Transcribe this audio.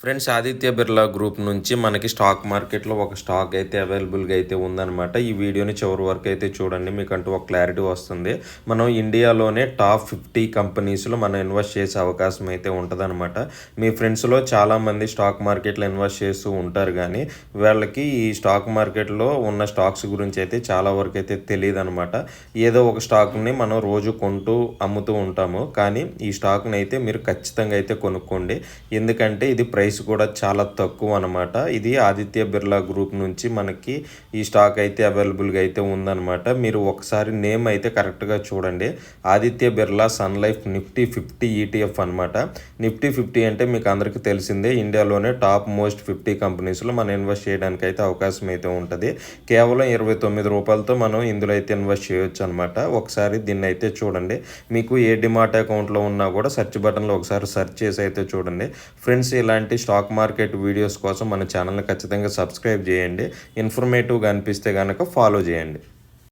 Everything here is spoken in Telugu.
ఫ్రెండ్స్, ఆదిత్య బిర్లా గ్రూప్ నుంచి మనకి స్టాక్ మార్కెట్లో ఒక స్టాక్ అయితే అవైలబుల్గా అయితే ఉందన్నమాట. ఈ వీడియోని చివరి వరకు అయితే చూడండి, మీకంటూ ఒక క్లారిటీ వస్తుంది. మనం ఇండియాలోనే టాప్ 50 కంపెనీస్లో మనం ఇన్వెస్ట్ చేసే అవకాశం అయితే ఉంటుందన్నమాట. మీ ఫ్రెండ్స్లో చాలామంది స్టాక్ మార్కెట్లో ఇన్వెస్ట్ చేస్తూ ఉంటారు, కానీ వాళ్ళకి ఈ స్టాక్ మార్కెట్లో ఉన్న స్టాక్స్ గురించి అయితే చాలా వరకు అయితే తెలియదు అనమాట. ఏదో ఒక స్టాక్ని మనం రోజు కొంటూ అమ్ముతూ ఉంటాము, కానీ ఈ స్టాక్ని అయితే మీరు ఖచ్చితంగా అయితే కొనుక్కోండి. ఎందుకంటే ఇది ప్రైస్ కూడా చాలా తక్కువ అనమాట. ఇది ఆదిత్య బిర్లా గ్రూప్ నుంచి మనకి ఈ స్టాక్ అయితే అవైలబుల్గా అయితే ఉందన్నమాట. మీరు ఒకసారి నేమ్ అయితే కరెక్ట్గా చూడండి. Aditya Birla Sun Life Nifty 50 ETF అనమాట. నిఫ్టీ 50 అంటే మీకు అందరికీ తెలిసిందే, ఇండియాలోనే టాప్ మోస్ట్ 50 కంపెనీస్లో మనం ఇన్వెస్ట్ చేయడానికి అయితే అవకాశం అయితే ఉంటుంది. కేవలం 29 రూపాయలతో మనం ఇందులో అయితే ఇన్వెస్ట్ చేయొచ్చు అనమాట. ఒకసారి దీన్ని అయితే చూడండి. మీకు ఏ డిమాట్ అకౌంట్లో ఉన్నా కూడా సెర్చ్ బటన్లో ఒకసారి సెర్చ్ చేసి అయితే చూడండి. ఫ్రెండ్స్, ఇలాంటి స్టాక్ మార్కెట్ వీడియోస్ కోసం మన ఛానల్ని ఖచ్చితంగా సబ్స్క్రైబ్ చేయండి. ఇన్ఫర్మేటివ్గా అనిపిస్తే కనుక ఫాలో చేయండి.